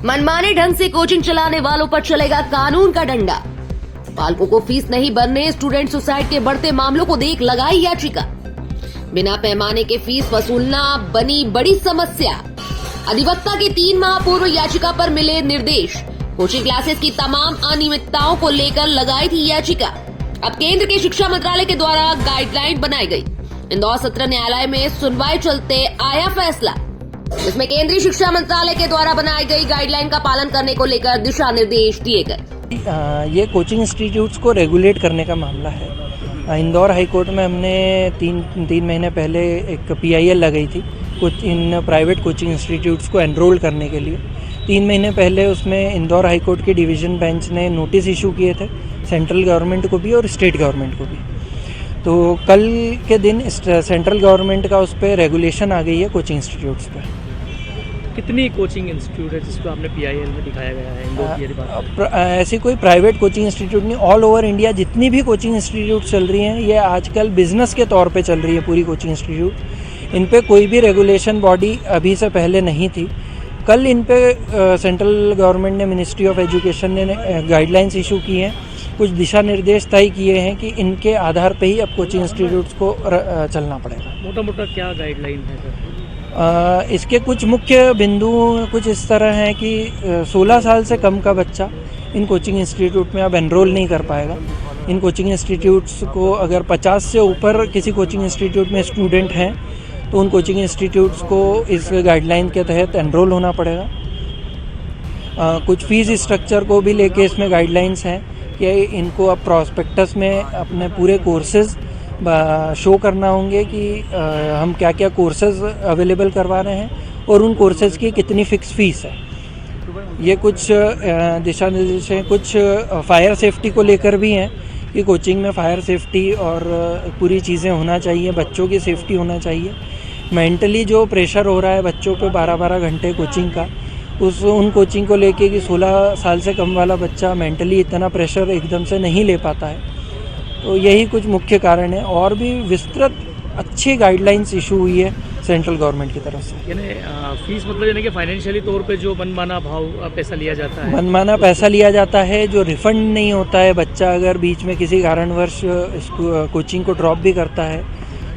मनमाने ढंग से कोचिंग चलाने वालों पर चलेगा कानून का डंडा। पालकों को फीस नहीं भरने स्टूडेंट सुसाइड के बढ़ते मामलों को देख लगाई याचिका। बिना पैमाने के फीस वसूलना बनी बड़ी समस्या। अधिवक्ता के 3 माह पूर्व याचिका पर मिले निर्देश। कोचिंग क्लासेस की तमाम अनियमितताओं को लेकर लगाई थी याचिका। अब केंद्र के शिक्षा मंत्रालय के द्वारा गाइडलाइन बनाई गई। इंदौर सत्र न्यायालय में सुनवाई चलते आया फैसला, जिसमें केंद्रीय शिक्षा मंत्रालय के द्वारा बनाई गई गाइडलाइन का पालन करने को लेकर दिशा निर्देश दिए गए। ये कोचिंग इंस्टीट्यूट्स को रेगुलेट करने का मामला है। इंदौर हाई कोर्ट में हमने तीन महीने पहले एक PIL लगाई थी कुछ इन प्राइवेट कोचिंग इंस्टीट्यूट्स को एनरोल करने के लिए। 3 महीने पहले उसमें इंदौर हाई कोर्ट की डिवीज़न बेंच ने नोटिस इशू किए थे सेंट्रल गवर्नमेंट को भी और स्टेट गवर्नमेंट को भी। तो कल के दिन सेंट्रल गवर्नमेंट का उस पर रेगुलेशन आ गई है कोचिंग इंस्टीट्यूट्स पर। कितनी कोचिंग इंस्टीट्यूट है जिसको आपने PIL में दिखाया गया है इंदौर की यदि बात? ऐसी कोई प्राइवेट कोचिंग इंस्टीट्यूट नहीं, ऑल ओवर इंडिया जितनी भी कोचिंग इंस्टीट्यूट चल रही हैं ये आजकल बिजनेस के तौर पे चल रही है पूरी कोचिंग इंस्टीट्यूट। इन पे कोई भी रेगुलेशन बॉडी अभी से पहले नहीं थी। कल इन पे सेंट्रल गवर्नमेंट ने मिनिस्ट्री ऑफ एजुकेशन ने गाइडलाइंस इशू की हैं, कुछ दिशा निर्देश तय किए हैं कि इनके आधार पे ही अब कोचिंग इंस्टीट्यूट्स को चलना पड़ेगा। मोटा मोटा क्या गाइडलाइन है सर? इसके कुछ मुख्य बिंदु कुछ इस तरह हैं कि 16 साल से कम का बच्चा इन कोचिंग इंस्टीट्यूट में अब एनरोल नहीं कर पाएगा। इन कोचिंग इंस्टीट्यूट्स को अगर 50 से ऊपर किसी कोचिंग इंस्टीट्यूट में स्टूडेंट हैं तो उन कोचिंग इंस्टीट्यूट्स को इस गाइडलाइन के तहत एनरोल होना पड़ेगा। कुछ फीस स्ट्रक्चर को भी लेके इसमें गाइडलाइंस हैं कि इनको अब प्रॉस्पेक्टस में अपने पूरे कोर्सेज शो करना होंगे कि हम क्या क्या कोर्सेज अवेलेबल करवा रहे हैं और उन कोर्सेज की कितनी फ़िक्स फ़ीस है। ये कुछ दिशा निर्देश हैं। कुछ फायर सेफ्टी को लेकर भी हैं कि कोचिंग में फायर सेफ्टी और पूरी चीज़ें होना चाहिए, बच्चों की सेफ्टी होना चाहिए। मेंटली जो प्रेशर हो रहा है बच्चों पे 12-12 घंटे कोचिंग का, उन कोचिंग को लेके कि 16 साल से कम वाला बच्चा मेंटली इतना प्रेशर एकदम से नहीं ले पाता है। तो यही कुछ मुख्य कारण है। और भी विस्तृत अच्छी गाइडलाइंस इशू हुई है सेंट्रल गवर्नमेंट की तरफ से। यानी फीस मतलब यानी कि फाइनेंशियली तौर पे जो मनमाना भाव पैसा लिया जाता है, मनमाना पैसा लिया जाता है जो रिफंड नहीं होता है। बच्चा अगर बीच में किसी कारणवश कोचिंग को ड्रॉप भी करता है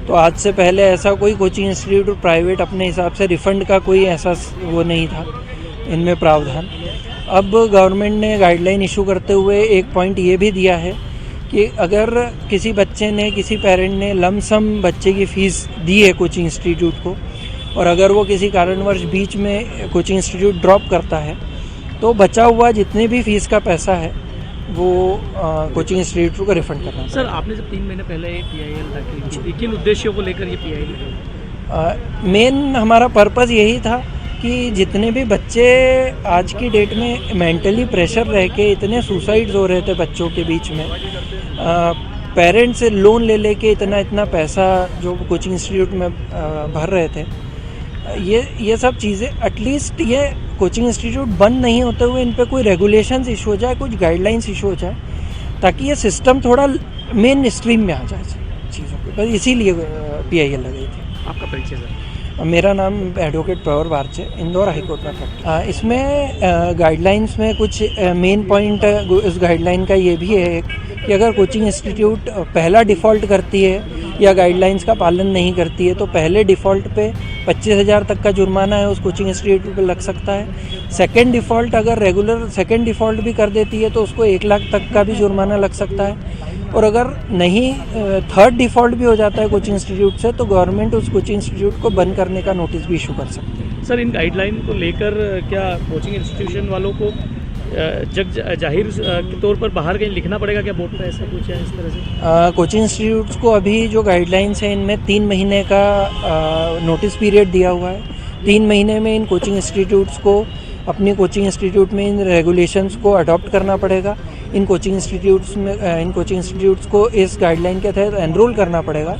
तो आज से पहले ऐसा कोई कोचिंग इंस्टीट्यूट प्राइवेट अपने हिसाब से रिफंड का कोई ऐसा वो नहीं था इनमें प्रावधान। अब गवर्नमेंट ने गाइडलाइन इशू करते हुए एक पॉइंट ये भी दिया है कि अगर किसी बच्चे ने किसी पेरेंट ने लमसम बच्चे की फ़ीस दी है कोचिंग इंस्टीट्यूट को और अगर वो किसी कारणवश बीच में कोचिंग इंस्टीट्यूट ड्रॉप करता है तो बचा हुआ जितने भी फ़ीस का पैसा है वो कोचिंग इंस्टीट्यूट को रिफंड करना। सर आपने जब 3 महीने पहले PIL दाखिल की, किन उद्देश्यों को लेकर ये PIL? मेन हमारा पर्पज़ यही था कि जितने भी बच्चे आज की डेट में मेंटली प्रेशर रह के इतने सुसाइड्स हो रहे थे बच्चों के बीच में, पेरेंट्स से लोन ले लेके इतना पैसा जो कोचिंग इंस्टीट्यूट में भर रहे थे, ये सब चीज़ें एटलीस्ट ये कोचिंग इंस्टीट्यूट बंद नहीं होते हुए इन पे कोई रेगुलेशंस इशू हो जाए, कुछ गाइडलाइंस इशू हो जाए ताकि ये सिस्टम थोड़ा मेन स्ट्रीम में आ जाए चीज़ों के। बस इसीलिए PIL लगाई थी। आपका परिचय सर? मेरा नाम एडवोकेट प्रवर वार्चे, इंदौर हाई कोर्ट में प्रैक्टिस। इसमें गाइडलाइंस में कुछ मेन पॉइंट इस गाइडलाइन का ये भी है कि अगर कोचिंग इंस्टीट्यूट पहला डिफ़ॉल्ट करती है या गाइडलाइंस का पालन नहीं करती है तो पहले डिफ़ॉल्ट पे 25,000 तक का जुर्माना है उस कोचिंग इंस्टीट्यूट पे लग सकता है। सेकंड डिफ़ॉल्ट अगर रेगुलर सेकंड डिफ़ॉल्ट भी कर देती है तो उसको 1 लाख तक का भी जुर्माना लग सकता है। और अगर नहीं थर्ड डिफ़ॉल्ट भी हो जाता है कोचिंग इंस्टीट्यूट से तो गवर्नमेंट उस कोचिंग इंस्टीट्यूट को बंद करने का नोटिस भी इशू कर सकती है। सर इन गाइडलाइन को लेकर क्या कोचिंग इंस्टीट्यूशन वालों को जाहिर के तौर पर बाहर कहीं लिखना पड़ेगा क्या बोर्ड पर, ऐसा कुछ है इस तरह से? कोचिंग इंस्टीट्यूट्स को अभी जो गाइडलाइंस है इनमें 3 महीने का नोटिस पीरियड दिया हुआ है। 3 महीने में इन कोचिंग इंस्टीट्यूट्स को अपनी कोचिंग इंस्टीट्यूट में इन रेगुलेशंस को अडॉप्ट करना पड़ेगा। इन कोचिंग इंस्टीट्यूट्स को इस गाइडलाइन के तहत एनरोल करना पड़ेगा।